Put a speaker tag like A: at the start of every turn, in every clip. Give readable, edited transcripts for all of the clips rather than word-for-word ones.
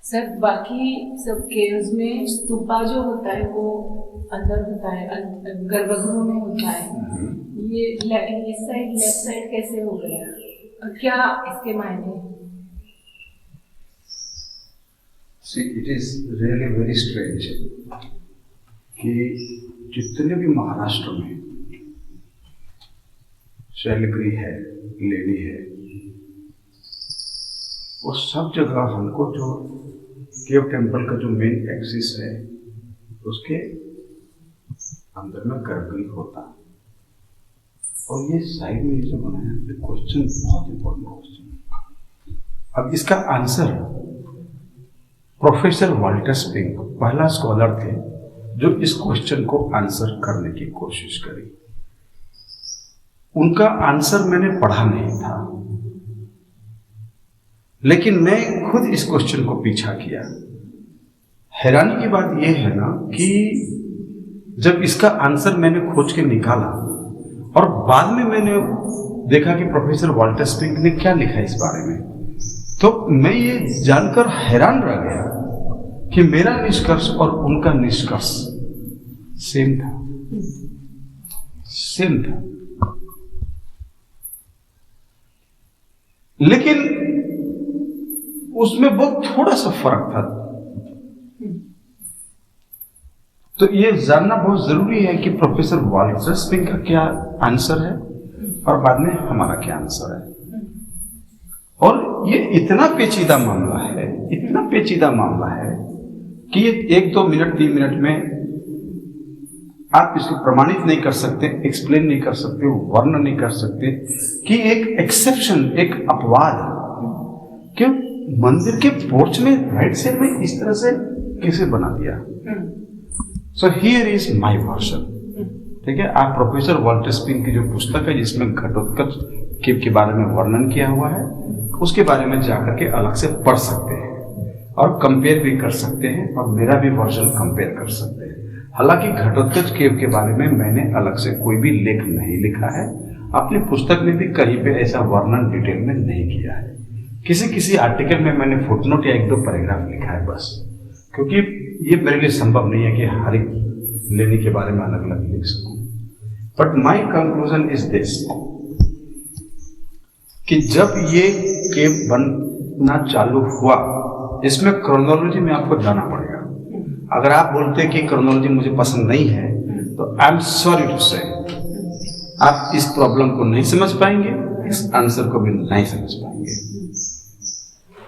A: Sir बाकी सब caves में स्तूपा जो होता है वो अंदर होता है, गर्भगृह में होता है। ये इस साइड लेफ्ट साइड कैसे हो गया, क्या इसके मायने?
B: See, it is really very strange कि जितने भी महाराष्ट्र में शैलगृह है, लेडी है, वो सब जगह हमको जो केव टेम्पल का जो मेन एक्सिस है उसके अंदर में गर्भगृह होता है। और ये साइड में जो बनाया क्वेश्चन बहुत इंपॉर्टेंट क्वेश्चन। अब इसका आंसर प्रोफेसर वाल्टर स्पिंक पहला स्कॉलर थे जो इस क्वेश्चन को आंसर करने की कोशिश करी। उनका आंसर मैंने पढ़ा नहीं था, लेकिन मैं खुद इस क्वेश्चन को पीछा किया। हैरानी की बात यह है ना कि जब इसका आंसर मैंने खोज के निकाला और बाद में मैंने देखा कि प्रोफेसर वाल्टर स्पिंक ने क्या लिखा इस बारे में, तो मैं ये जानकर हैरान रह गया कि मेरा निष्कर्ष और उनका निष्कर्ष सेम था। लेकिन उसमें बहुत थोड़ा सा फर्क था। तो ये जानना बहुत जरूरी है कि प्रोफेसर वाल्टर स्पिंक का क्या आंसर है और बाद में हमारा क्या आंसर है। और ये इतना पेचीदा मामला है कि ये 1-2 मिनट 3 मिनट में आप इसको प्रमाणित नहीं कर सकते, एक्सप्लेन नहीं कर सकते, वर्णन नहीं कर सकते कि एक एक्सेप्शन, एक अपवाद क्यों मंदिर के पोर्च में राइट साइड में इस तरह से कैसे बना दिया। So here is my version. ठीक है, आप प्रोफेसर वाल्टर स्पिंक की जो पुस्तक है जिसमें घटोत्कच केव के बारे में वर्णन किया हुआ है उसके बारे में जाकर के अलग से पढ़ सकते हैं और कंपेयर भी कर सकते हैं और मेरा भी वर्जन कंपेयर कर सकते हैं। हालांकि घटोत्कच केव के बारे में मैंने अलग से कोई भी लेख नहीं लिखा है, अपनी पुस्तक में भी कहीं पे ऐसा वर्णन डिटेल में नहीं किया है। किसी आर्टिकल में मैंने फुटनोट या 1-2 पैराग्राफ लिखा है बस, क्योंकि ये मेरे लिए संभव नहीं है कि हर एक लेने के बारे में अलग अलग लिख सकूं। But my conclusion is this कि जब ये केव बनना चालू हुआ, इसमें क्रोनोलॉजी में आपको जाना पड़ेगा। अगर आप बोलते हैं कि क्रोनोलॉजी मुझे पसंद नहीं है तो आई एम सॉरी टू से आप इस प्रॉब्लम को नहीं समझ पाएंगे, इस आंसर को भी नहीं समझ पाएंगे।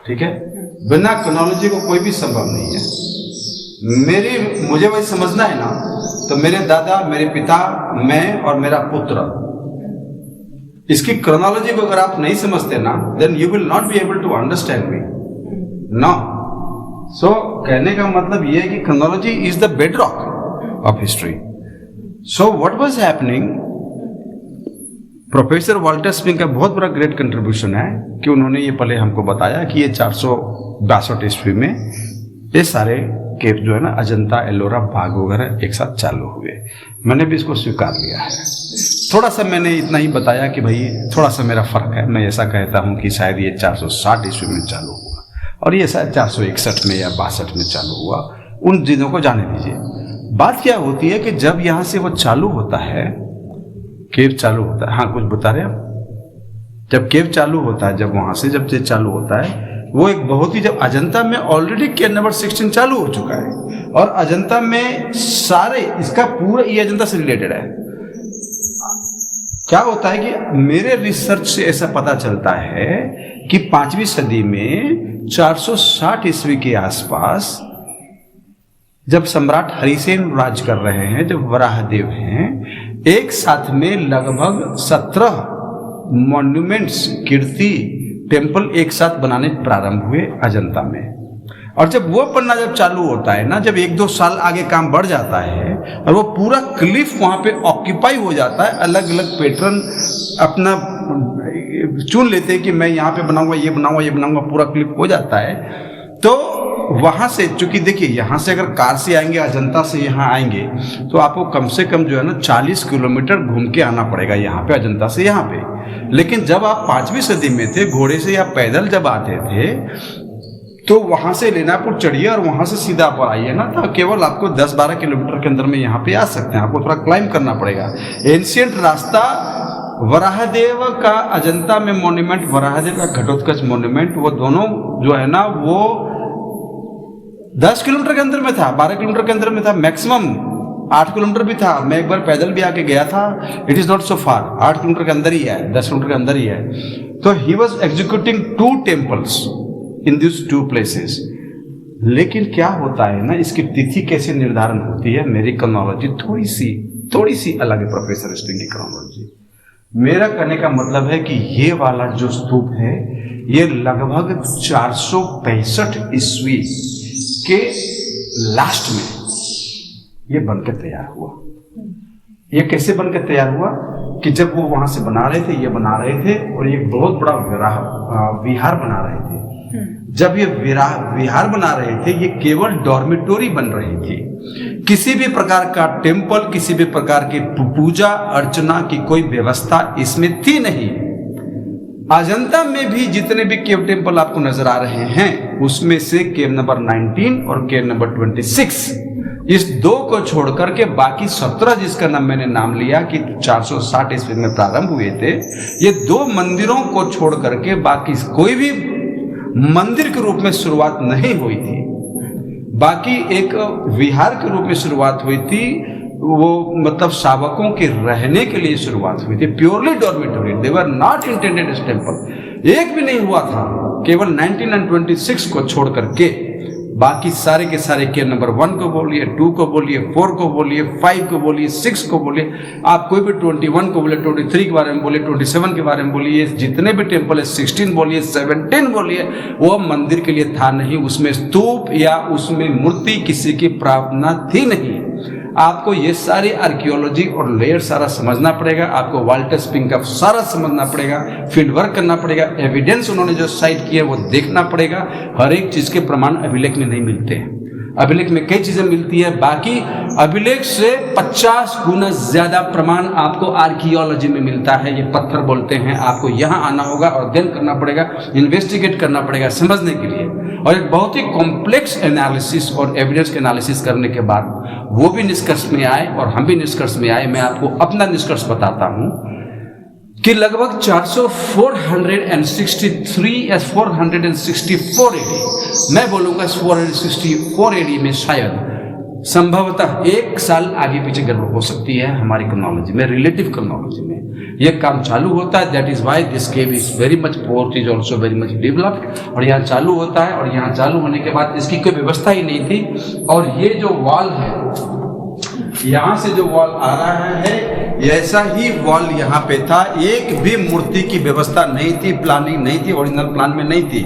B: ठीक है, बिना क्रोनोलॉजी को कोई भी संभव नहीं है। मुझे वही समझना है ना, तो मेरे दादा, मेरे पिता, मैं और मेरा पुत्र, इसकी क्रोनोलॉजी को अगर आप नहीं समझते ना, then you will not be able to understand me. No, so कहने का मतलब यह है कि chronology is the bedrock of history. So what was happening, professor Walter Spink का बहुत बड़ा ग्रेट कंट्रीब्यूशन है कि उन्होंने ये पहले हमको बताया कि ये 462 ईस्वी में ये सारे केव जो है ना, अजंता, एलोरा, बाघ वगैरह एक साथ चालू हुए। मैंने भी इसको स्वीकार लिया है। थोड़ा सा मैंने इतना ही बताया कि भाई थोड़ा सा मेरा फर्क है। मैं ऐसा कहता हूँ कि शायद ये 460 ईस्वी में चालू हुआ और ये शायद 461 में या 62 में चालू हुआ। उन चीज़ों को जाने दीजिए। बात क्या होती है कि जब यहाँ से वो चालू होता है, केव चालू होता है, हाँ कुछ बता रहे आप? जब केव चालू होता है, जब वहाँ से जब ये चालू होता है, वो एक बहुत ही, जब अजंता में ऑलरेडी केव नंबर 16 चालू हो चुका है और अजंता में सारे इसका पूरा ये अजंता से रिलेटेड है। क्या होता है कि मेरे रिसर्च से ऐसा पता चलता है कि 5वीं सदी में 460 ईस्वी के आसपास जब सम्राट हरिसेन राज कर रहे हैं, जब वराहदेव हैं, एक साथ में लगभग 17 मॉन्यूमेंट्स, कीर्ति टेम्पल एक साथ बनाने प्रारंभ हुए अजंता में। और जब वो पन्ना जब चालू होता है ना, जब 1-2 साल आगे काम बढ़ जाता है और वो पूरा क्लिफ वहाँ पे ऑक्यूपाई हो जाता है, अलग अलग पैटर्न अपना चुन लेते हैं कि मैं यहाँ पे बनाऊंगा, ये बनाऊंगा, पूरा क्लिफ हो जाता है। तो वहाँ से, चूंकि देखिए यहाँ से अगर कार से आएंगे, अजंता से यहाँ आएंगे, तो आपको कम से कम जो है ना 40 किलोमीटर घूम के आना पड़ेगा यहाँ पे, अजंता से यहाँ पे। लेकिन जब आप 5वीं सदी में थे, घोड़े से या पैदल जब आते थे, तो वहां से लेनापुर चढ़िए और वहां से सीधा पर आइए ना, तो केवल आपको 10-12 किलोमीटर के अंदर में यहाँ पे आ सकते हैं। आपको थोड़ा क्लाइंब करना पड़ेगा। एंशियंट रास्ता वराहदेव का अजंता में मोन्यूमेंट, वराहदेव का घटोत्कच मोन्यूमेंट, वो दोनों जो है ना वो 10 किलोमीटर के अंदर में था, 12 किलोमीटर के अंदर में था, मैक्सिमम 8 किलोमीटर भी था। मैं एक बार पैदल भी आके गया था। It is not so far, 8 kilometre के अंदर ही है, 10 किलोमीटर के अंदर ही है। तो he was executing 2 temples in this 2 places. लेकिन क्या होता है ना, इसकी तिथि कैसे निर्धारण होती है, मेरी क्रोनोलॉजी थोड़ी सी अलग है प्रोफेसर स्प्रिंग की क्रोनोलॉजी। मेरा कहने का मतलब है कि ये वाला जो स्तूप है ये लगभग 465 ईस्वी के लास्ट में ये बनकर तैयार हुआ। ये कैसे बनकर तैयार हुआ कि जब वो वहां से बना रहे थे, ये बना रहे थे और ये बहुत बड़ा विहार बना रहे थे। जब ये विहार बना रहे थे, ये केवल डॉर्मिटोरी बन रही थी। किसी भी प्रकार का टेम्पल, किसी भी प्रकार की पूजा अर्चना की कोई व्यवस्था इसमें थी नहीं। अजंता में भी जितने भी केव टेम्पल आपको नजर आ रहे हैं, उसमें से केव नंबर 19 और केव नंबर 26, इस 2 को छोड़कर के बाकी 17 जिसका नाम मैंने नाम लिया कि 460 ईस्वी में प्रारंभ हुए थे, ये 2 मंदिरों को छोड़ करके बाकी कोई भी मंदिर के रूप में शुरुआत नहीं हुई थी। बाकी एक विहार के रूप में शुरुआत हुई थी, वो मतलब शावकों के रहने के लिए शुरुआत हुई थी। Purely dormitory, they were not intended as temple. एक भी नहीं हुआ था, केवल 19 और 26 को छोड़ करके बाकी सारे के सारे केव नंबर 1 को बोलिए, 2 को बोलिए, 4 को बोलिए, 5 को बोलिए, 6 को बोलिए, आप कोई भी 21 को बोलिए, 23 के बारे में बोलिए, 27 के बारे में बोलिए, जितने भी टेम्पल है 16 बोलिए, 17 बोलिए, वो मंदिर के लिए था नहीं। उसमें स्तूप या उसमें मूर्ति किसी की प्रार्थना थी नहीं। आपको ये सारी आर्कियोलॉजी और लेयर सारा समझना पड़ेगा। आपको वाल्टर स्प्रिंग का सारा समझना पड़ेगा, फील्ड वर्क करना पड़ेगा, एविडेंस उन्होंने जो साइट किया वो देखना पड़ेगा। हर एक चीज के प्रमाण अभिलेख में नहीं मिलते हैं। अभिलेख में कई चीजें मिलती है, बाकी अभिलेख से 50 गुना ज्यादा प्रमाण आपको आर्कियोलॉजी में मिलता है। ये पत्थर बोलते हैं। आपको यहाँ आना होगा और अध्ययन करना पड़ेगा, इन्वेस्टिगेट करना पड़ेगा समझने के लिए। और एक बहुत ही कॉम्प्लेक्स एनालिसिस और एविडेंस के एनालिसिस करने के बाद वो भी निष्कर्ष में आए और हम भी निष्कर्ष में आए। मैं आपको अपना निष्कर्ष बताता हूं कि लगभग 463 या 464 एडी, मैं बोलूंगा 464 एडी में शायद संभवतः 1 साल आगे पीछे गड़बड़ हो सकती है हमारी क्रोनोलॉजी में, रिलेटिव क्रोनोलॉजी में ये काम चालू होता है। That is why this cave is very much, port is also very much developed. और यहाँ चालू होता है और यहाँ चालू होने के बाद इसकी कोई व्यवस्था ही नहीं थी। और ये जो वॉल है, यहाँ से जो वॉल आ रहा है, ऐसा ही वॉल यहाँ पे था। एक भी मूर्ति की व्यवस्था नहीं थी, प्लानिंग नहीं थी, ओरिजिनल प्लान में नहीं थी,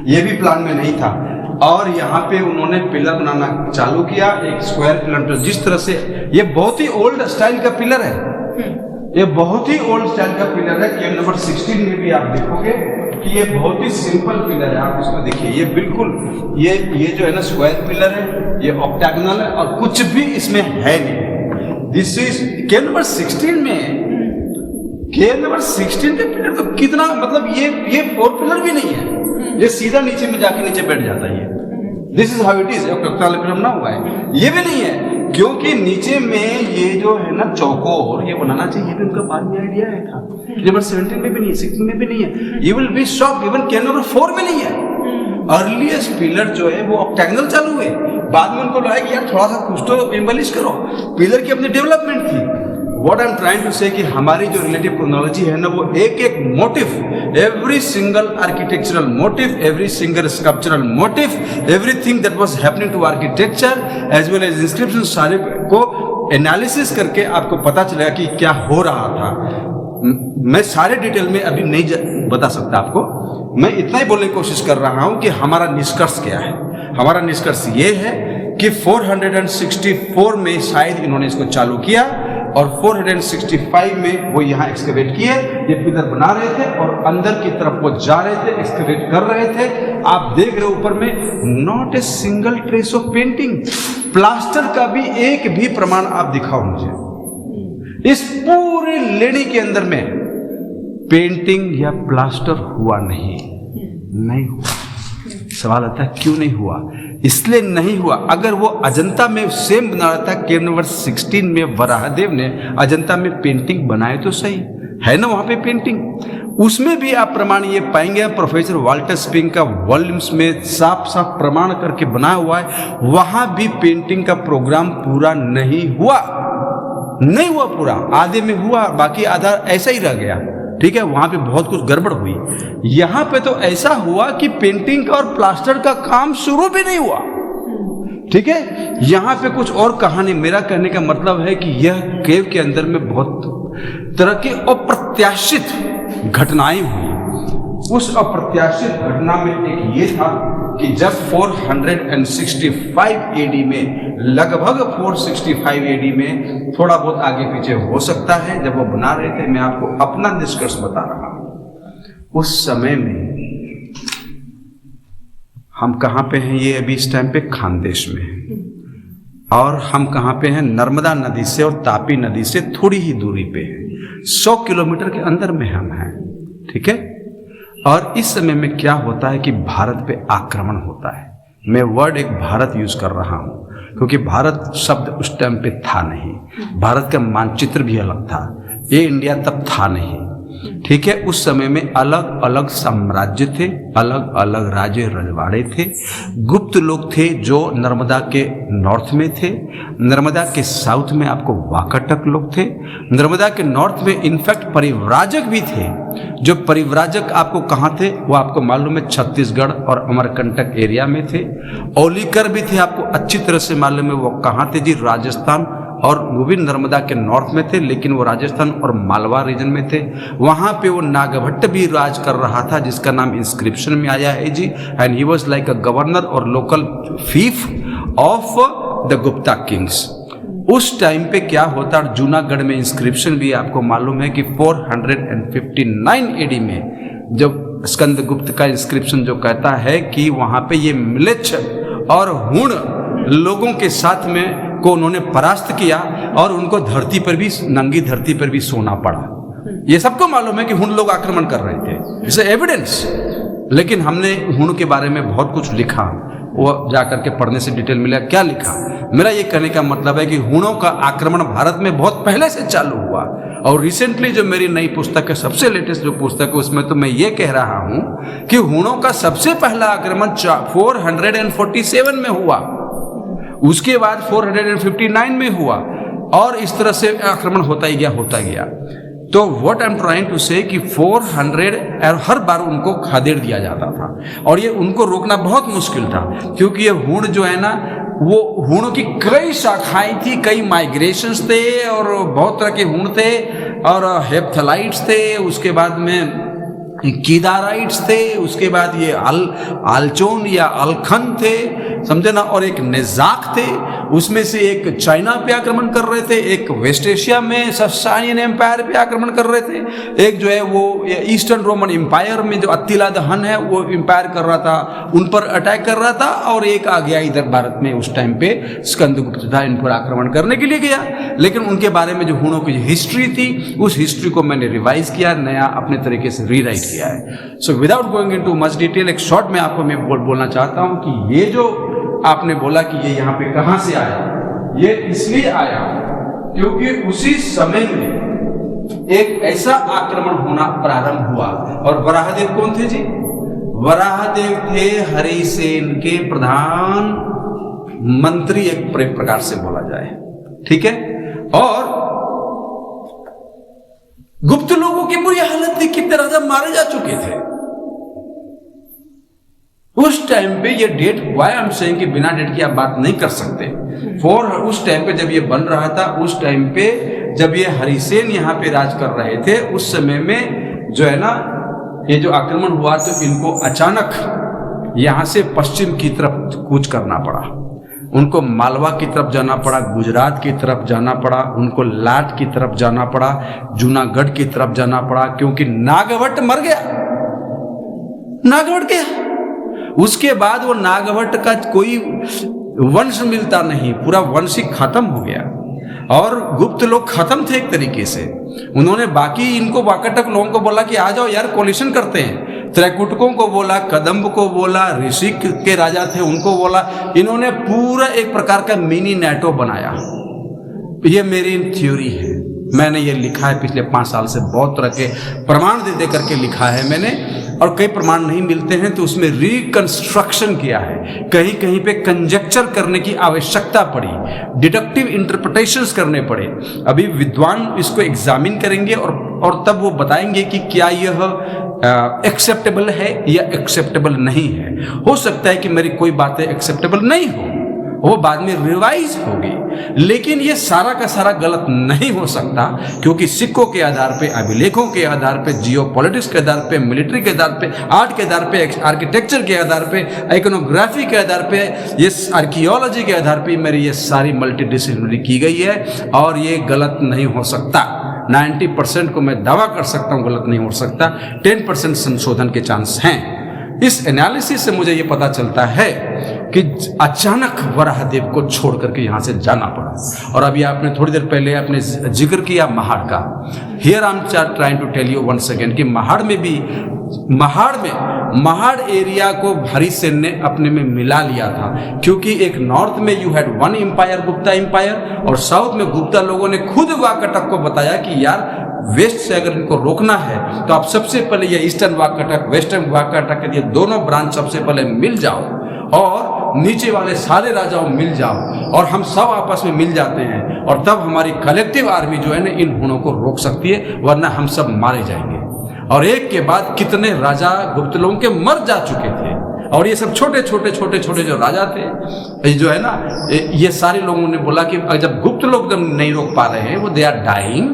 B: ये भी प्लान में नहीं था। और यहाँ पे उन्होंने पिलर बनाना चालू किया, एक स्क्वायर पिलर, जिस तरह से ये बहुत ही ओल्ड स्टाइल का पिलर है। ये बहुत ही ओल्ड स्टाइल का पिलर है। केव नंबर 16 में भी आप देखोगे कि ये बहुत ही सिंपल पिलर है। आप उसको देखिए, ये बिल्कुल ये जो है ना स्क्वायर पिलर है, ये ऑक्टागोनल है और कुछ भी इसमें है नहीं। दिस इज केव नंबर 16 में, केव नंबर 16 के पिलर तो कितना, मतलब ये 4 पिलर भी नहीं है, ये सीधा नीचे में जाके नीचे बैठ जाता है। This is how it is. ना हुआ है, ये भी नहीं है, क्योंकि नीचे में ये जो है ना चौकोर, ये बनाना चाहिए भी उनका बाद में आइडिया आया था। नंबर 17 में भी नहीं है, 16 में भी नहीं है। You will be shocked, even cave number 4 में नहीं है। अर्लीस्ट पिलर जो है वो ऑक्टेगोनल चालू हुए, बाद में उनको लगा कि यार थोड़ा सा कुछ तो एम्बलिश करो। पिलर की अपनी डेवलपमेंट थी। What I am trying to say कि हमारी जो रिलेटिव क्रोनोलॉजी है ना, वो एक motif, every single architectural motif, every single sculptural motif, everything that was happening to architecture as well as inscription, सारे को एनालिसिस करके आपको पता चलेगा कि क्या हो रहा था। मैं सारे डिटेल में अभी नहीं बता सकता आपको, मैं इतना ही बोलने की कोशिश कर रहा हूं कि हमारा निष्कर्ष क्या है। हमारा निष्कर्ष ये है कि 464 में शायद इन्होंने इसको चालू किया और 465 में वो यहाँ एक्सकेवेट किए, ये पिलर बना रहे थे और अंदर की तरफ वो जा रहे थे, एक्सकेवेट कर रहे थे। आप देख रहे हो ऊपर में not a single trace of painting, plaster का भी एक भी प्रमाण आप दिखाओ मुझे। इस पूरे लेनी के अंदर में पेंटिंग या प्लास्टर हुआ नहीं हुआ। सवाल आता है क्यों नहीं हुआ? इसलिए नहीं हुआ, अगर वो अजंता में सेम बना रहा था, केव नंबर 16 में वराहदेव ने अजंता में पेंटिंग बनाए तो सही है ना, वहां पे पेंटिंग, उसमें भी आप प्रमाण ये पाएंगे, प्रोफेसर वाल्टर स्पिंग का वॉल्यूम्स में साफ साफ प्रमाण करके बना हुआ है, वहां भी पेंटिंग का प्रोग्राम पूरा नहीं हुआ पूरा, आधे में हुआ, बाकी आधा ऐसा ही रह गया। ठीक है, वहां पे बहुत कुछ गड़बड़ हुई। यहां पे तो ऐसा हुआ कि पेंटिंग का और प्लास्टर का काम शुरू भी नहीं हुआ। ठीक है, यहां पे कुछ और कहानी, मेरा कहने का मतलब है कि यह केव के अंदर में बहुत तरह की अप्रत्याशित घटनाएं हुई। उस अप्रत्याशित घटना में एक ये था कि जब 465 एडी में, लगभग 465 एडी में, थोड़ा बहुत आगे पीछे हो सकता है, जब वो बना रहे थे, मैं आपको अपना निष्कर्ष बता रहा हूं। उस समय में हम कहां पे हैं, ये अभी इस टाइम पे खानदेश में है, और हम कहां पे हैं, नर्मदा नदी से और तापी नदी से थोड़ी ही दूरी पे है, 100 किलोमीटर के अंदर में हम हैं। ठीक है, और इस समय में क्या होता है कि भारत पे आक्रमण होता है। मैं वर्ड एक भारत यूज कर रहा हूं क्योंकि भारत शब्द उस टाइम पे था नहीं, भारत का मानचित्र भी अलग था, ये इंडिया तब था नहीं। ठीक है, उस समय में अलग अलग साम्राज्य थे, अलग अलग राज्य रजवाड़े थे, गुप्त लोग थे जो नर्मदा के नॉर्थ में थे, नर्मदा के साउथ में आपको वाकाटक लोग थे, नर्मदा के नॉर्थ में इनफैक्ट परिव्राजक भी थे। जो परिव्राजक आपको कहाँ थे वो आपको मालूम है, छत्तीसगढ़ और अमरकंटक एरिया में थे। औलीकर भी थे, आपको अच्छी तरह से मालूम है वो कहाँ थे जी, राजस्थान, और वो भी नर्मदा के नॉर्थ में थे, लेकिन वो राजस्थान और मालवा रीजन में थे। वहां पे वो नागभट्ट भी राज कर रहा था, जिसका नाम इंस्क्रिप्शन में आया है जी, and he was like a governor और local fief of the Gupta kings. उस टाइम पे क्या होता, जूनागढ़ में इंस्क्रिप्शन भी आपको मालूम है कि 459 एडी में जब स्कंदगुप्त का इंस्क्रिप्शन जो कहता है कि वहां पे ये म्लेच्छ और हुण लोगों के साथ में को उन्होंने परास्त किया और उनको धरती पर भी, नंगी धरती पर भी सोना पड़ा। ये सबको मालूम है कि हुण लोग आक्रमण कर रहे थे, इट्स एविडेंस। लेकिन हमने हुण के बारे में बहुत कुछ लिखा, वो जाकर के पढ़ने से डिटेल मिला क्या लिखा। मेरा ये कहने का मतलब है कि हुणों का आक्रमण भारत में बहुत पहले से चालू हुआ, और रिसेंटली जो मेरी नई पुस्तक है, सबसे लेटेस्ट जो पुस्तक है, उसमें तो मैं ये कह रहा हूं कि हुणों का सबसे पहला आक्रमण 447 में हुआ, उसके बाद 459 में हुआ, और इस तरह से आक्रमण होता ही गया। तो what I am trying to say कि 400 हर बार उनको खदेड़ दिया जाता था, और ये उनको रोकना बहुत मुश्किल था, क्योंकि ये हुण जो है ना, वो हुणों की कई शाखाएं थी, कई माइग्रेशंस थे, और बहुत तरह के हुण थे, और हेप्थलाइट्स थे, उसके बाद में कीदाराइट्स थे, उसके बाद ये आलचोन या अलखन थे, समझे ना, और एक निजाक थे। उसमें से एक चाइना पे आक्रमण कर रहे थे, एक वेस्ट एशिया में ससानियन एम्पायर पे आक्रमण कर रहे थे, एक जो है वो ईस्टर्न रोमन एम्पायर में जो अत्तिला द हन है वो एम्पायर कर रहा था, उन पर अटैक कर रहा था, और एक आ गया इधर भारत में उस टाइम पे स्कंदगुप्त था, इन पर आक्रमण करने के लिए गया। लेकिन उनके बारे में जो हुणों की हिस्ट्री थी, उस हिस्ट्री को मैंने रिवाइज किया, नया अपने तरीके से रीराइट किया है। So without going into much detail, एक शॉर्ट में आपको मैं बोलना चाहता हूं कि ये जो आपने बोला कि ये यहाँ पे कहां से आया, ये इसलिए आया क्योंकि उसी समय में एक ऐसा आक्रमण होना प्रारंभ हुआ। और वराहदेव कौन थे जी? वराहदेव थे हरिसेन के प्रधान मंत्री, एक प्रकार से बोला जाए, ठीक है। और गुप्त लोगों की बुरी हालत थी, कितने राजा मारे जा चुके थे उस टाइम पे। ये that why I am saying कि बिना डेट की आप बात नहीं कर सकते। उस टाइम पे जब ये बन रहा था, उस टाइम पे जब ये हरिसेन यहाँ पे राज कर रहे थे, उस समय में जो है ना, ये जो आक्रमण हुआ तो इनको अचानक यहाँ से पश्चिम की तरफ कूच करना पड़ा, उनको मालवा की तरफ जाना पड़ा, गुजरात की तरफ जाना पड़ा, उनको लाट की तरफ जाना पड़ा, जूनागढ़ की तरफ जाना पड़ा, क्योंकि नागभट्ट मर गया, नागभट्ट गया। उसके बाद वो नागभट्ट का कोई वंश मिलता नहीं, पूरा वंश ही खत्म हो गया, और गुप्त लोग खत्म थे एक तरीके से। उन्होंने बाकी इनको वाकाटक लोगों को बोला कि आ जाओ यार, कोलिशन करते हैं, त्रैकुटकों को बोला, कदम्ब को बोला, ऋषि के राजा थे उनको बोला। इन्होंने पूरा एक प्रकार का मिनी नेटो बनाया। ये मेरी थ्योरी है, मैंने ये लिखा है पिछले 5 साल से, बहुत तरह के प्रमाण दे करके लिखा है मैंने, और कई प्रमाण नहीं मिलते हैं तो उसमें रिकंस्ट्रक्शन किया है। कहीं कहीं पे कंजेक्चर करने की आवश्यकता पड़ी, डिडक्टिव इंटरप्रिटेशंस करने पड़े। अभी विद्वान इसको एग्जामिन करेंगे और तब वो बताएंगे कि क्या यह एक्सेप्टेबल है या एक्सेप्टेबल नहीं है। हो सकता है कि मेरी कोई बातें एक्सेप्टेबल नहीं हो, वो बाद में रिवाइज होगी, लेकिन ये सारा का सारा गलत नहीं हो सकता, क्योंकि सिक्कों के आधार पे, अभिलेखों के आधार पे, जियोपॉलिटिक्स के आधार पे, मिलिट्री के आधार पे, आर्ट के आधार पे, आर्किटेक्चर के आधार पे, आइकोनोग्राफी के आधार पे, ये आर्कियोलॉजी के आधार पे मेरी ये सारी मल्टीडिसिप्लिनरी की गई है, और ये गलत नहीं हो सकता। 90% को मैं दावा कर सकता हूँ गलत नहीं हो सकता, 10% संशोधन के चांस हैं। इस एनालिसिस से मुझे ये पता चलता है कि अचानक वराहदेव को छोड़ करके यहाँ से जाना पड़ा। और अभी आपने थोड़ी देर पहले आपने जिक्र किया महाड़ का। Here I am trying to tell you once again कि महाड़ एरिया को हरिसेन ने अपने में मिला लिया था, क्योंकि एक नॉर्थ में you had one empire, Gupta empire, और साउथ में गुप्ता लोगों ने खुद वाकाटक को बताया कि यार वेस्ट से अगर इनको रोकना है तो आप सबसे पहले ये ईस्टर्न वाकाटक, वेस्टर्न वाकाटक के ये दोनों ब्रांच सबसे पहले मिल जाओ, और नीचे वाले सारे राजाओं मिल जाओ, और हम सब आपस में मिल जाते हैं, और तब हमारी कलेक्टिव आर्मी जो है ना इन हुनों को रोक सकती है, वरना हम सब मारे जाएंगे। और एक के बाद कितने राजा गुप्त लोगों के मर जा चुके थे, और ये सब छोटे छोटे जो राजा थे जो है ना, ये सारे लोगों ने बोला कि जब गुप्त लोग जब नहीं रोक पा रहे हैं, वो दे आर डाइंग,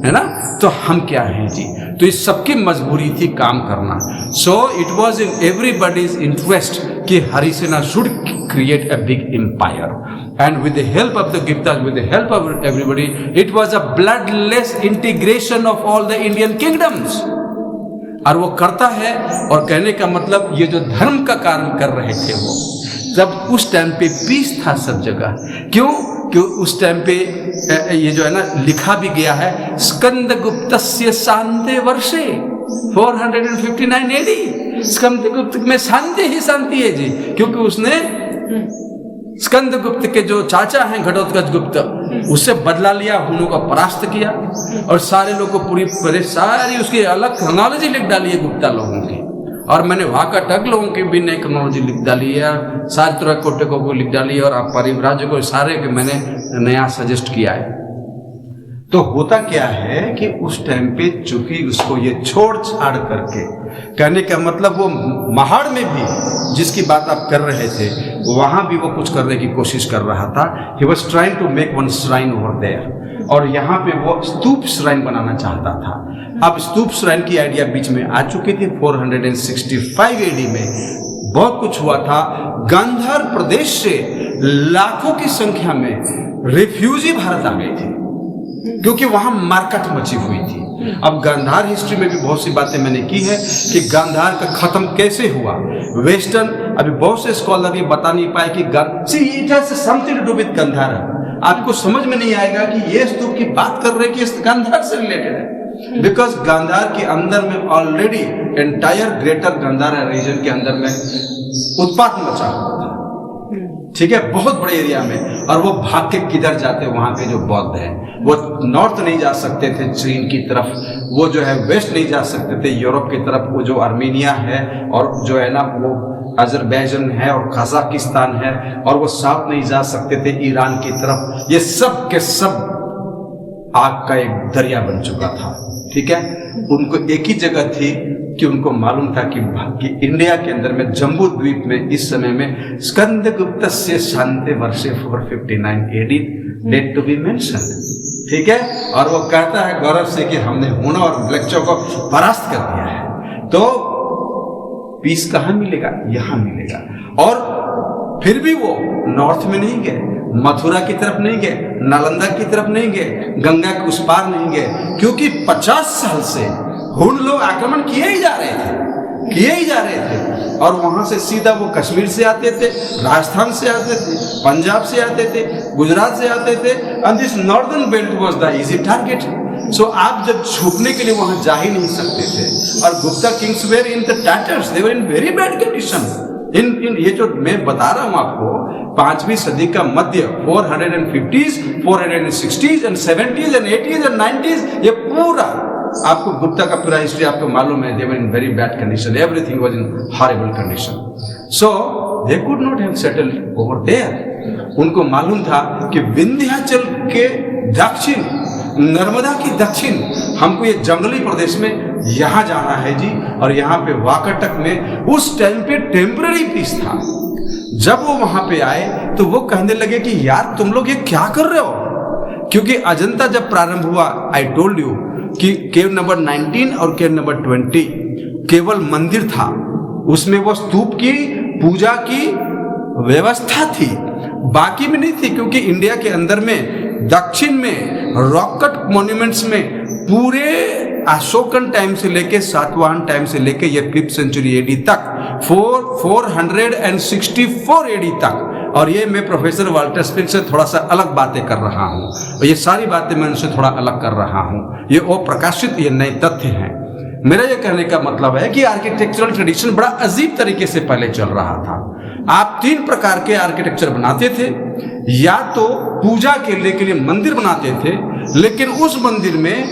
B: है ना, तो हम क्या हैं जी। तो इस सबकी मजबूरी थी काम करना। So it was in everybody's interest कि Harisena should create a big empire, and with the help of the Guptas, with the help of everybody, it was a bloodless integration of all the Indian kingdoms. और वो करता है, और कहने का मतलब ये जो धर्म का कार्य कर रहे थे वो, जब उस टाइम पे पीस था सब जगह। क्यों? कि उस टाइम पे ये जो है ना लिखा भी गया है, स्कंदगुप्तस्य शांति वर्षे 459 AD, स्कंदगुप्त में शांति ही शांति है जी, क्योंकि उसने स्कंदगुप्त के जो चाचा हैं घटोत्कच गुप्त, उससे बदला लिया, हुनों का परास्त किया, और सारे लोग को पूरी सारी उसकी अलग क्रोनोलॉजी लिख डाली है गुप्ता लोगों की, और मैंने वाकाटक लोगों की भी नई क्रोनोलॉजी लिख डाली है, सारे तरह कोटेकों को लिख डाली है, और आप परिव्राज्य को सारे के मैंने नया सजेस्ट किया है। तो होता क्या है कि उस टाइम पे चूंकि उसको ये छोड़ छाड़ करके, कहने का मतलब वो महाड़ में भी जिसकी बात आप कर रहे थे, वहां भी वो कुछ करने की कोशिश कर रहा था। He was trying to make one shrine over there, और यहाँ पे वो स्तूप श्राइन बनाना चाहता था। अब स्तूप श्राइन की आइडिया बीच में आ चुकी थी। 465 AD में बहुत कुछ हुआ था। गांधार प्रदेश से लाखों की संख्या में रिफ्यूजी भारत आ गए थे, क्योंकि वहां मार्केट मची हुई थी। अब गांधार हिस्ट्री में भी बहुत सी बातें मैंने की है कि गांधार का खत्म कैसे हुआ। वेस्टर्न अभी बहुत से स्कॉलर ये बता नहीं पाए कि it has something to do with Gandhara. आपको समझ में नहीं आएगा कि ये स्तूप की बात कर रहे हैं कि इस गांधार से रिलेटेड है, बिकॉज गांधार के अंदर में already entire greater Gandhara region के अंदर में उत्पात मचा हुआ था, ठीक है, बहुत बड़े एरिया में। और वो भाग के किधर जाते, वहां के जो बौद्ध हैं वो नॉर्थ नहीं जा सकते थे चीन की तरफ, वो जो है वेस्ट नहीं जा सकते थे यूरोप की तरफ, वो जो आर्मेनिया है और जो है ना वो अजरबैजान है और कजाकिस्तान है, और वो साउथ नहीं जा सकते थे ईरान की तरफ। ये सब के सब आग का एक दरिया बन चुका था, ठीक है। उनको एक ही जगह थी कि उनको मालूम था कि इंडिया के अंदर में जम्बू द्वीप में इस समय में स्कंदगुप्त से शांति वर्षे 459 AD date to be mention, ठीक है। और वो कहता है गौरव से कि हमने हुनों और ब्लैक्चों को परास्त कर दिया है। तो पीस कहाँ मिलेगा? यहाँ मिलेगा। और फिर भी वो नॉर्थ में नहीं गए, मथुरा की तरफ नहीं गए, नालंदा की तरफ नहीं गए, गंगा के उस पार नहीं गए, क्योंकि 50 साल से हुन लोग आक्रमण किए ही जा रहे थे। और वहां से सीधा वो कश्मीर से आते थे, राजस्थान से आते थे, पंजाब से आते थे, गुजरात से आते थे, and this northern belt was the easy target. So आप जब छुपने के लिए वहां जा ही नहीं सकते थे। और Gupta kings were in the tatters, they were in very bad condition. इन ये जो मैं बता रहा हूं आपको, 5वीं सदी का मध्य 450s, 460s and 70s and 80s and 90s, ये पूरा आपको गुप्ता का पूरा हिस्ट्री आपको मालूम है। They were in very bad condition, everything was in horrible condition. So they could not have settled over there. उनको मालूम था कि विंध्याचल के दक्षिण, नर्मदा की दक्षिण, हमको ये जंगली प्रदेश में यहां जाना है जी। और यहाँ पे वाकाटक में उस टाइम पे टेम्पररी पीस था। जब वो वहां पे आए तो वो कहने लगे कि यार तुम लोग ये क्या कर रहे हो, क्योंकि अजंता जब प्रारंभ हुआ, आई टोल्ड यू कि केव नंबर 19 और केव नंबर 20 केवल मंदिर था, उसमें वो स्तूप की पूजा की व्यवस्था थी, बाकी में नहीं थी। क्योंकि इंडिया के अंदर में दक्षिण में रॉकेट मॉन्यूमेंट्स में पूरे अशोकन टाइम से लेके सातवाहन टाइम से लेके ये 5th सेंचुरी एडी तक, 464 एडी तक। और ये मैं प्रोफेसर वाल्टर स्पिंक से थोड़ा सा अलग बातें कर रहा हूँ, और ये सारी बातें मैं उनसे थोड़ा अलग कर रहा हूँ। ये अप्रकाशित, ये नए तथ्य हैं। मेरा ये कहने का मतलब है कि आर्किटेक्चरल ट्रेडिशन बड़ा अजीब तरीके से पहले चल रहा था। आप 3 प्रकार के आर्किटेक्चर बनाते थे, या तो पूजा के लिए मंदिर बनाते थे, लेकिन उस मंदिर में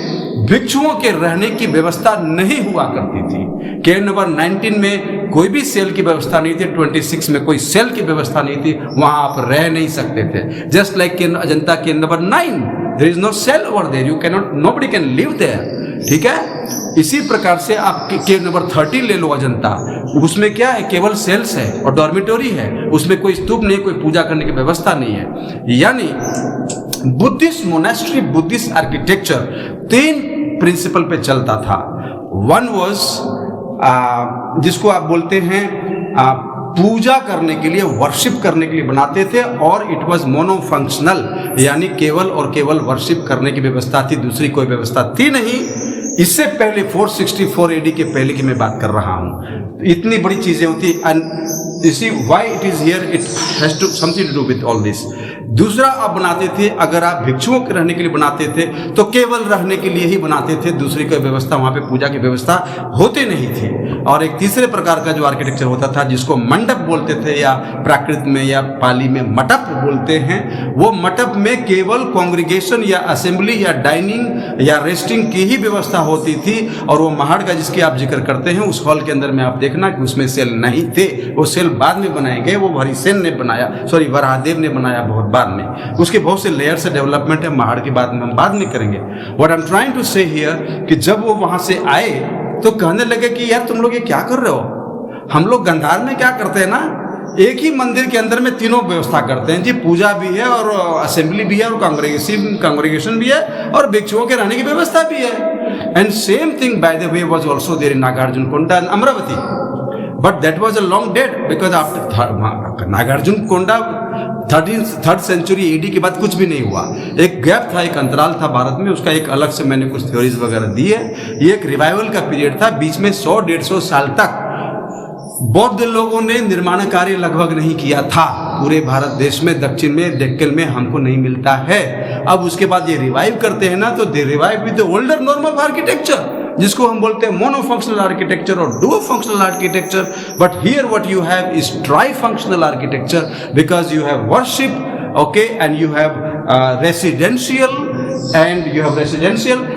B: भिक्षुओं के रहने की व्यवस्था नहीं हुआ करती थी। केव नंबर 19 में कोई भी सेल की व्यवस्था नहीं थी, 26 में कोई सेल की व्यवस्था नहीं थी, वहां आप रह नहीं सकते थे। Just like Ajanta cave number 9, there is no cell over there, you can not, nobody can live there. ठीक है, इसी प्रकार से आप केव नंबर 30 ले लो अजंता, उसमें क्या है, केवल सेल्स है और डॉर्मिटोरी है, उसमें कोई स्तूप नहीं, कोई पूजा करने की व्यवस्था नहीं है। यानी Buddhist monastery, Buddhist architecture 3 principle पे चलता था। वन वाज जिसको आप बोलते हैं पूजा करने के लिए, वर्शिप करने के लिए बनाते थे, और इट वाज मोनोफंक्शनल, यानी केवल और केवल वर्शिप करने की व्यवस्था थी, दूसरी कोई व्यवस्था थी नहीं। इससे पहले 464 एडी के पहले की मैं बात कर रहा हूं। इतनी बड़ी चीजें होती, and you see why it is here, it has to something to do with all this. दूसरा आप बनाते थे, अगर आप भिक्षुओं के रहने के लिए बनाते थे तो केवल रहने के लिए ही बनाते थे, दूसरी कोई व्यवस्था वहां पे पूजा की व्यवस्था होती नहीं थी। और एक तीसरे प्रकार का जो आर्किटेक्चर होता था, जिसको मंडप बोलते थे, या प्राकृत में या पाली में मटप बोलते हैं, वो मटप में केवल कांग्रीगेशन या असेंबली या डाइनिंग या रेस्टिंग की ही व्यवस्था होती थी। और वो महाड़ का जिसकी आप जिक्र करते हैं, उस हॉल के अंदर में आप देखना कि उसमें सेल नहीं थे, वो सेल बाद में बनाए गए, वो हरिसेन ने बनाया, सॉरी वराहदेव ने बनाया बहुत बाद में। उसके बहुत से लेयर से डेवलपमेंट है, महाड़ की बात में हम बाद में करेंगे। What I am trying to say here कि जब वो वहां से आए तो कहने लगे कि यार तुम लोग ये क्या कर रहे हो। हम लोग गंधार में क्या करते हैं ना, एक ही मंदिर के अंदर में तीनों व्यवस्था करते हैं जी, पूजा भी है और असेंबली भी है और कांग्रेगेशन भी है और भिक्षुओं के रहने की व्यवस्था भी है। And same thing by the way was also there in Nagarjunakonda and Amaravati, but that was a long date, because after Nagarjunakonda 3rd century AD के बाद कुछ भी नहीं हुआ। एक गैप था, एक अंतराल था भारत में, उसका एक अलग से मैंने कुछ थ्योरीज वगैरह दी है। ये एक रिवाइवल का पीरियड था, बीच में 100-150 साल तक बौद्ध लोगों ने निर्माण कार्य लगभग नहीं किया था पूरे भारत देश में, दक्षिण में, डेक्कन में हमको नहीं मिलता है। अब उसके बाद ये रिवाइव करते हैं ना, तो they revive with the older norm of architecture, जिसको हम बोलते हैं मोनोफंक्शनल आर्किटेक्चर और duo functional architecture. But here what you have is tri functional architecture, because you have worship, okay, and you have residential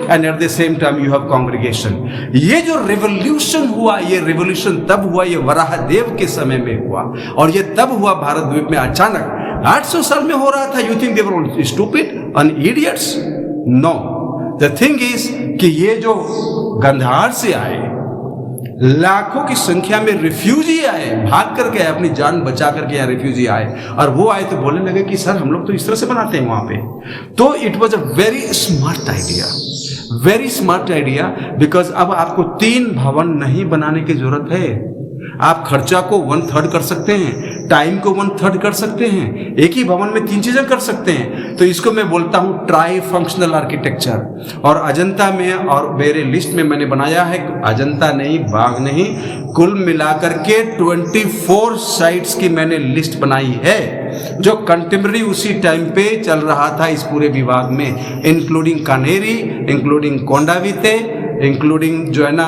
B: and at the same time you have congregation. ये जो revolution हुआ, ये revolution तब हुआ, ये वराहदेव के समय में हुआ, और ये तब हुआ भारत द्वीप में अचानक। 800 साल में हो रहा था। You think they were all stupid and idiots? No. The thing is कि ये जो गंधार से आए, लाखों की संख्या में रिफ्यूजी आए, भाग करके आए, अपनी जान बचा करके यहाँ रिफ्यूजी आए, और वो आए तो बोलने लगे कि सर हम लोग तो इस तरह से बनाते हैं वहां पे। तो it was a very smart idea, very smart idea, because अब आपको 3 भवन नहीं बनाने की जरूरत है। आप खर्चा को 1/3 कर सकते हैं, टाइम को 1/3 कर सकते हैं, एक ही भवन में 3 चीजें कर सकते हैं। तो इसको मैं बोलता हूँ ट्राई फंक्शनल आर्किटेक्चर। और अजंता में और मेरे लिस्ट में मैंने बनाया है, अजंता नहीं, बाग नहीं, कुल मिलाकर के 24 साइट्स की मैंने लिस्ट बनाई है जो कंटेम्पररी उसी टाइम पे चल रहा था इस पूरे विभाग में, इंक्लूडिंग कान्हेरी, इंक्लूडिंग कोंडाविते, इंक्लूडिंग जो है ना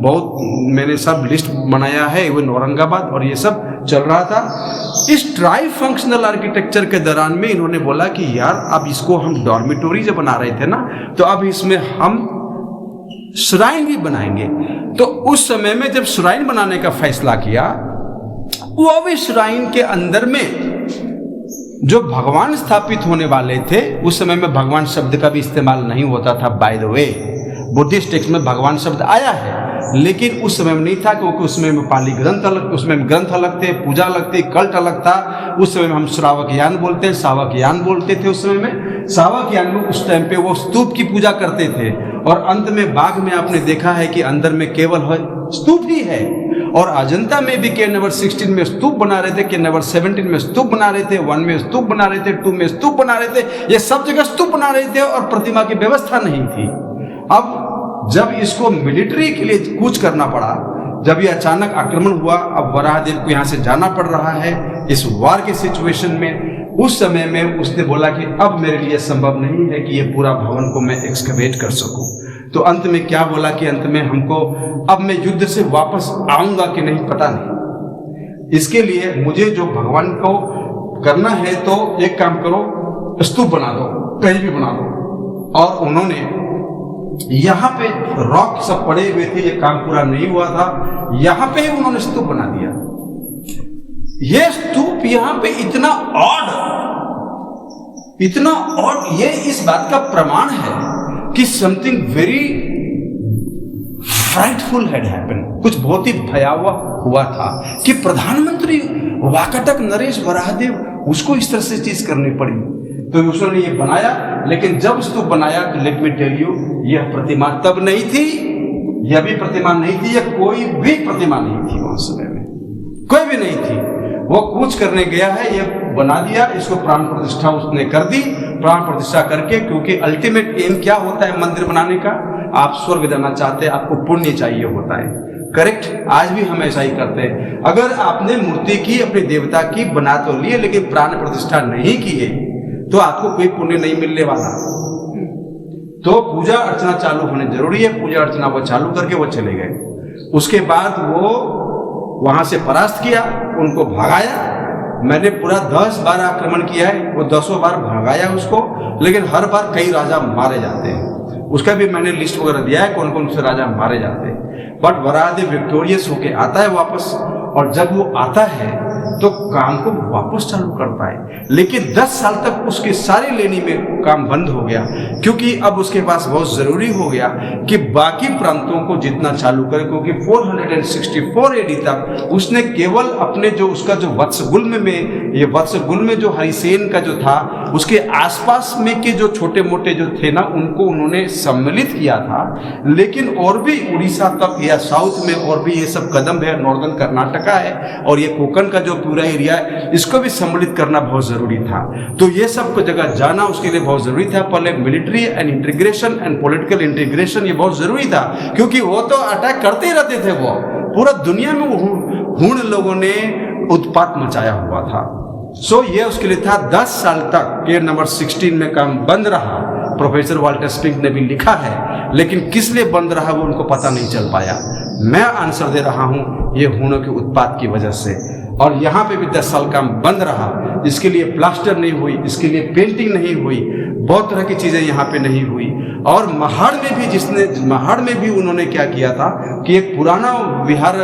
B: बहुत मैंने सब लिस्ट बनाया है, इवन औरंगाबाद, और ये सब चल रहा था। इस ट्राई फंक्शनल आर्किटेक्चर के दौरान में इन्होंने बोला कि यार अब इसको हम डॉर्मिटोरी जब बना रहे थे ना, तो अब इसमें हम श्राइन भी बनाएंगे। तो उस समय में जब श्राइन बनाने का फैसला किया, वो भी श्राइन के अंदर में जो भगवान स्थापित होने वाले थे, उस समय में भगवान शब्द का भी इस्तेमाल नहीं होता था, bye the way. Buddhist text में भगवान शब्द आया है, लेकिन उस समय में नहीं था, क्योंकि उसमें में पाली ग्रंथ अलग, उसमें ग्रंथ अलग थे, पूजा अलग थी, कल्ट अलग था। उस समय में हम श्रावकयान बोलते हैं, सावकयान बोलते थे। उस समय में सावकयान में उस टाइम पे वो स्तूप की पूजा करते थे, और अंत में बाग में आपने देखा है कि अंदर में केवल स्तूप ही है। और अजंता में भी के नंबर 16 में स्तूप बना रहे थे, के नंबर 17 में स्तूप बना रहे थे, 1 में स्तूप बना रहे थे, 2 में स्तूप बना रहे थे, ये सब जगह स्तूप बना रहे थे, और प्रतिमा की व्यवस्था नहीं थी। अब जब इसको मिलिट्री के लिए कूच करना पड़ा, जब ये अचानक आक्रमण हुआ, अब वराहदेव को यहाँ से जाना पड़ रहा है इस वार के सिचुएशन में, उस समय में उसने बोला कि अब मेरे लिए संभव नहीं है कि ये पूरा भवन को मैं एक्सकवेट कर सकूं। तो अंत में क्या बोला कि अंत में हमको अब मैं युद्ध से वापस आऊंगा कि नहीं पता नहीं, इसके लिए मुझे जो भगवान को करना है तो एक काम करो, स्तूप बना दो, कहीं भी बना दो। और उन्होंने यहाँ पे रॉक सब पड़े हुए थे, ये काम पूरा नहीं हुआ था, यहाँ पे ही उन्होंने स्तूप बना दिया। ये स्तूप यहाँ पे इतना ऑड, ये इस बात का प्रमाण है कि something very frightful had happened, कुछ बहुत ही भयावह हुआ था कि प्रधानमंत्री वाकाटक नरेश वराहदेव उसको इस तरह से चीज करनी पड़ी। तो उसने ये बनाया, लेकिन जब स्तूप बनाया तो लेट मी टेल यू, यह प्रतिमा तब नहीं थी, यह भी प्रतिमा नहीं थी, यह कोई भी प्रतिमा नहीं थी, उस समय में कोई भी नहीं थी। वो कूच करने गया है, ये बना दिया, इसको प्राण प्रतिष्ठा उसने कर दी। प्राण प्रतिष्ठा करके, क्योंकि अल्टीमेट एम क्या होता है मंदिर बनाने का, आप स्वर्ग जाना चाहते हैं, आपको पुण्य चाहिए होता है, करेक्ट। आज भी हम ऐसा ही करते हैं। अगर आपने मूर्ति की, अपने देवता की बना तो लिए, लेकिन प्राण प्रतिष्ठा नहीं किए तो आपको कोई पुण्य नहीं मिलने वाला। तो पूजा अर्चना चालू होने जरूरी है। पूजा अर्चना वो चालू करके वो चले गए। उसके बाद वो वहां से परास्त किया, उनको भगाया। मैंने पूरा 10 बार आक्रमण किया है, वो 10 बार भगाया उसको, लेकिन हर बार कई राजा मारे जाते हैं। उसका भी मैंने लिस्ट वगैरह दिया है कौन कौन से राजा मारे जाते हैं। बट वराहदेव विक्टोरियस होके आता है वापस, और जब वो आता है तो काम को वापस चालू करता है। लेकिन 10 साल तक उसके सारे लेनी में काम बंद हो गया, क्योंकि अब उसके पास बहुत जरूरी हो गया कि बाकी प्रांतों को जितना चालू करे, क्योंकि 464 एडी तक उसने केवल अपने जो उसका जो वत्सगुल्म में, ये वत्सगुल्म में जो हरिसेन का जो था, उसके आसपास में के जो छोटे मोटे जो थे ना, उनको उन्होंने सम्मिलित किया था। लेकिन और भी उड़ीसा तक या साउथ में और भी ये सब कदम है, नॉर्दर्न कर्नाटका है और ये कोकण का जो पूरा एरिया है, इसको भी सम्मिलित करना बहुत जरूरी था। तो ये सब जगह जाना उसके लिए बहुत जरूरी था। पहले military and integration and political integration ये बहुत जरूरी था, क्योंकि वो तो अटैक करते ही रहते थे। वो पूरा दुनिया में हूण लोगों ने उत्पात मचाया हुआ था। सो ये उसके लिए था। 10 साल तक ये नंबर 16 में काम बंद रहा। प्रोफेसर वाल्टर स्पिंक ने भी लिखा है, लेकिन किस लिए बंद रहा वो उनको पता नहीं चल पाया। मैं आंसर दे रहा हूं, ये हूणों के उत्पात की वजह से। और यहाँ पे भी 10 साल काम बंद रहा। इसके लिए प्लास्टर नहीं हुई, इसके लिए पेंटिंग नहीं हुई, बहुत तरह की चीजें यहाँ पे नहीं हुई। और महाड़ में भी उन्होंने क्या किया था कि एक पुराना विहार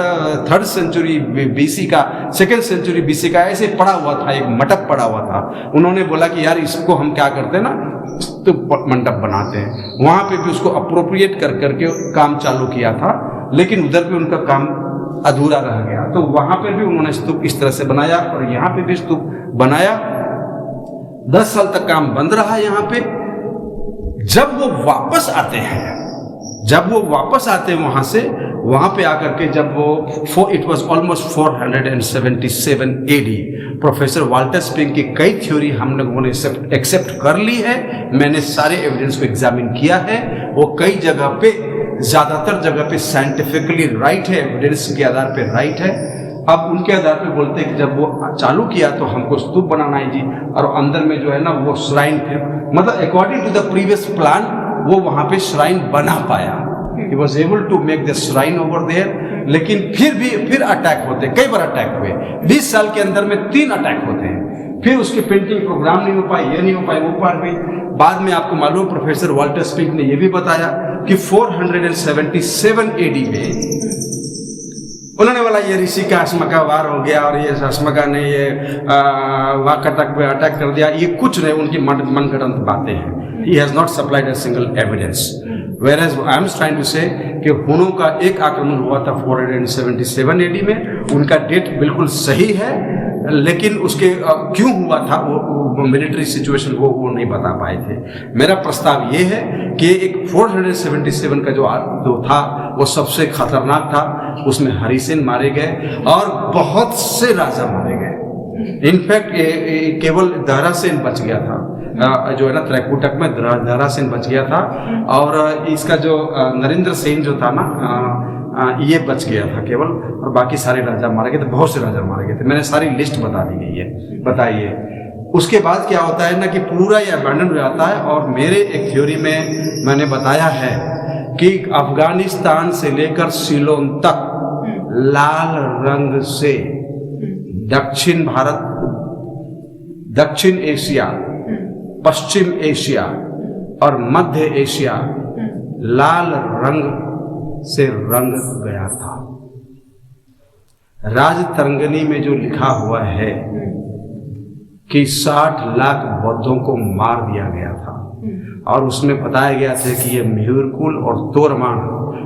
B: 3rd सेंचुरी बीसी का, 2nd सेंचुरी बीसी का ऐसे पड़ा हुआ था, एक मंडप पड़ा हुआ था। उन्होंने बोला कि यार इसको हम क्या करते हैं ना, तो मंडप बनाते हैं। वहां पे भी उसको अप्रोप्रिएट कर करके काम चालू किया था, लेकिन उधर भी उनका काम अधूरा रह गया। तो वहां पर भी उन्होंने स्तूप इस तरह से बनाया और यहाँ पे भी स्तूप बनाया। 10 साल तक काम बंद रहा यहाँ पे। जब वो वापस आते हैं, जब वो वापस आते वहां से, वहां पे आकर के जब वो it was almost 477 AD, professor Walter Spink की कई थ्योरी हम लोगों ने एक्सेप्ट कर ली है। मैंने सारे एविडेंस को एग्जामिन किया है, वो कई जगह पे, ज्यादातर जगह पे साइंटिफिकली राइट है, एविडेंस के आधार पे राइट है। अब उनके आधार पे बोलते हैं कि जब वो चालू किया तो हमको स्तूप बनाना है जी, और अंदर में जो है ना वो श्राइन, मतलब according to the previous plan वो वहां पे श्राइन बना पाया, he was able to make the shrine over there. लेकिन फिर अटैक होते, कई बार अटैक हुए, 20 साल के अंदर में 3 अटैक होते हैं। फिर उसके पेंटिंग प्रोग्राम नहीं हो पाए, ये नहीं हो पाए, वो पार गई। बाद में आपको मालूम प्रोफेसर वाल्टर स्पिंक ने यह भी बताया कि 477 AD में उन्होंने बोला ये ऋषि का अश्मका वार हो गया और ये अश्मका ने ये वाकटक पे अटैक कर दिया, ये कुछ नहीं, उनकी मनगढ़ंत बातें हैं। He has not supplied a single evidence. Whereas I am trying to say कि हुनों का एक आक्रमण हुआ था 477 AD में, उनका डेट बिल्कुल सही है, लेकिन उसके क्यों हुआ था वो मिलिट्री सिचुएशन वो नहीं बता पाए थे। मेरा प्रस्ताव ये है कि एक 477 का जो था वो सबसे खतरनाक था, उसमें हरिसेन मारे गए और बहुत से राजा मारे गए। इनफैक्ट केवल दहरासेन बच गया था, जो है ना त्रैकुटक में दहरासेन बच गया था, और इसका जो नरेंद्र सेन जो था ना ये बच गया था केवल, और बाकी सारे राजा मारे गए थे, बहुत से राजा मारे गए थे। मैंने सारी लिस्ट बता दी गई है। बताइए उसके बाद क्या होता है ना कि पूरा ये अबैंडन हो जाता है। और मेरे एक थ्योरी में मैंने बताया है कि अफगानिस्तान से लेकर सीलोन तक लाल रंग से दक्षिण भारत, दक्षिण एशिया, पश्चिम एशिया और मध्य एशिया लाल रंग से रंग गया था। राजतरंगिणी में जो लिखा हुआ है कि 60 लाख बौद्धों को मार दिया गया था, और उसमें बताया गया था कि ये म्यूरकुल और तोरमान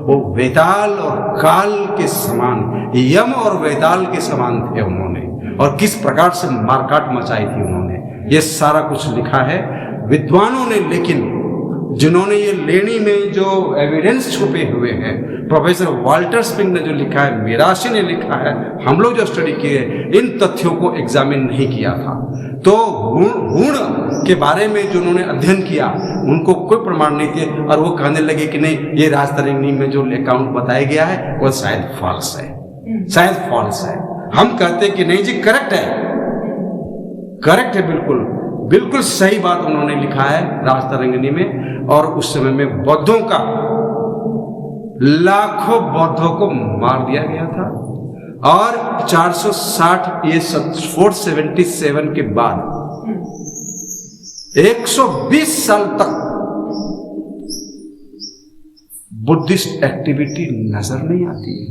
B: वो वेताल और काल के समान, यम और वेताल के समान थे उन्होंने, और किस प्रकार से मारकाट मचाई थी उन्होंने, ये सारा कुछ लिखा है विद्वानों ने। लेकिन जिन्होंने ये लेनी में जो एविडेंस छुपे हुए हैं, प्रोफेसर वाल्टर स्पिंक ने जो लिखा है, मिराशी ने लिखा है, हम लोग जो स्टडी किए, इन तथ्यों को एग्जामिन नहीं किया था। तो हुण के बारे में जो उन्होंने अध्ययन किया उनको कोई प्रमाण नहीं थे, और वो कहने लगे कि नहीं ये राजतरंगिणी में जो अकाउंट बताया गया है वो शायद फॉल्स है, शायद फॉल्स है। हम कहते कि नहीं जी करेक्ट है, करेक्ट है, बिल्कुल बिल्कुल सही बात उन्होंने लिखा है राजतरंगिणी में। और उस समय में बौद्धों का, लाखों बौद्धों को मार दिया गया था, और 460 ये 477 के बाद 120 साल तक बुद्धिस्ट एक्टिविटी नजर नहीं आती है।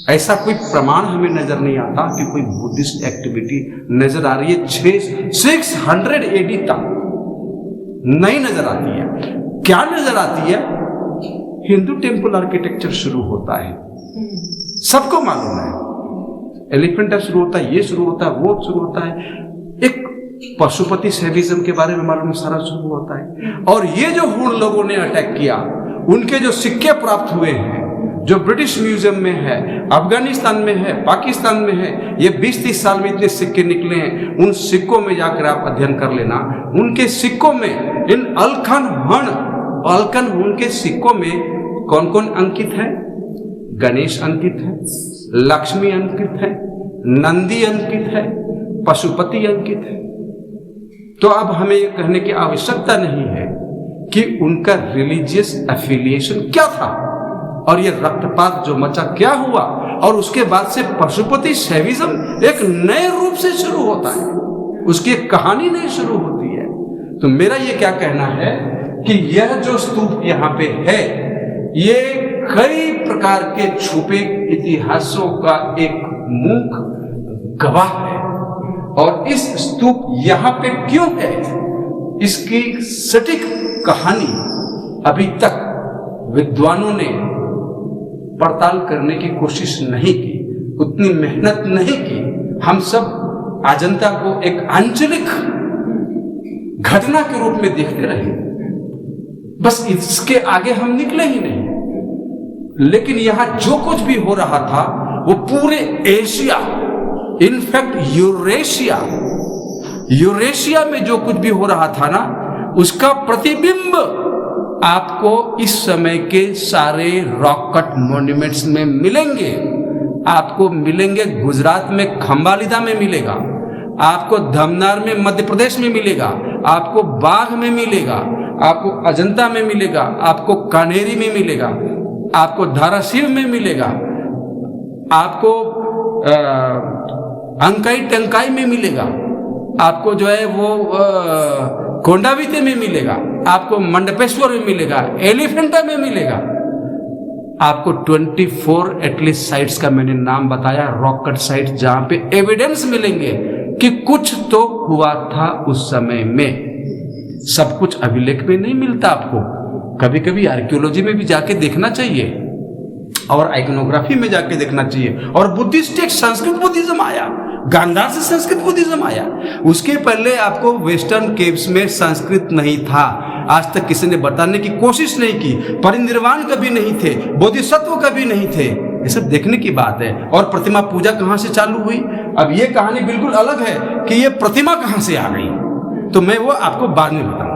B: ऐसा कोई प्रमाण हमें नजर नहीं आता कि कोई बुद्धिस्ट एक्टिविटी नजर आ रही है 600 AD तक नहीं नजर आती है। क्या नजर आती है? हिंदू टेम्पल आर्किटेक्चर शुरू होता है, सबको मालूम है, एलिफेंटा शुरू होता है, ये शुरू होता है, वो शुरू होता है, एक पशुपति सेविज्म के बारे में मालूम सारा शुरू होता है। और ये जो हुण लोगों ने अटैक किया, उनके जो सिक्के प्राप्त हुए हैं, जो ब्रिटिश म्यूजियम में है, अफगानिस्तान में है, पाकिस्तान में है, ये 20-30 साल में इतने सिक्के निकले हैं, उन सिक्कों में जाकर आप अध्ययन कर लेना। उनके सिक्कों में इन अलकन उनके सिक्कों में कौन कौन अंकित है? गणेश अंकित है, लक्ष्मी अंकित है, नंदी अंकित है, पशुपति अंकित है। तो अब हमें ये कहने की आवश्यकता नहीं है कि उनका रिलीजियस एफिलिएशन क्या था, और ये रक्तपात जो मचा क्या हुआ, और उसके बाद से पशुपति शैविज्म एक नए रूप से शुरू होता है, उसकी एक कहानी नई शुरू होती है। तो मेरा ये क्या कहना है कि यह जो स्तूप यहाँ पे है, ये कई प्रकार के छुपे इतिहासों का एक मूक गवाह है। और इस स्तूप यहाँ पे क्यों है, इसकी सटीक कहानी अभी तक विद्वानों ने पड़ताल करने की कोशिश नहीं की, उतनी मेहनत नहीं की। हम सब अजंता को एक आंचलिक घटना के रूप में देखते रहे, बस इसके आगे हम निकले ही नहीं।
C: लेकिन यहां जो कुछ भी हो रहा था वो पूरे एशिया, इनफैक्ट यूरेशिया में जो कुछ भी हो रहा था ना, उसका प्रतिबिंब आपको इस समय के सारे रॉक कट मॉन्यूमेंट्स में मिलेंगे। आपको मिलेंगे गुजरात में खंबालिदा में मिलेगा, आपको धमनार में मध्य प्रदेश में मिलेगा, आपको बाघ में मिलेगा, आपको अजंता में मिलेगा, आपको कान्हेरी में मिलेगा, आपको धाराशिव में मिलेगा, आपको अंकाई टंकाई में मिलेगा, आपको जो है वो कोंडाविते में मिलेगा, आपको मंडपेश्वर में मिलेगा, एलिफेंटा में मिलेगा। आपको 24 एटलीस्ट साइट्स का मैंने नाम बताया, रॉक कट साइट, जहां पे एविडेंस मिलेंगे कि कुछ तो हुआ था उस समय में। सब कुछ अभिलेख में नहीं मिलता आपको, कभी कभी आर्कियोलॉजी में भी जाके देखना चाहिए और आइकनोग्राफी में जाके देखना चाहिए। और बुद्धिस्ट एक संस्कृत बुद्धिज्म आया, गांधार से संस्कृत बुद्धिज्म आया। उसके पहले आपको वेस्टर्न केव्स में संस्कृत नहीं था, आज तक किसी ने बताने की कोशिश नहीं की। परिनिर्वाण कभी नहीं थे, बोधिसत्व कभी नहीं थे, ये सब देखने की बात है। और प्रतिमा पूजा कहां से चालू हुई, अब ये कहानी बिल्कुल अलग है कि ये प्रतिमा कहां से आ गई, तो मैं वो आपको बाद में बताऊंगा।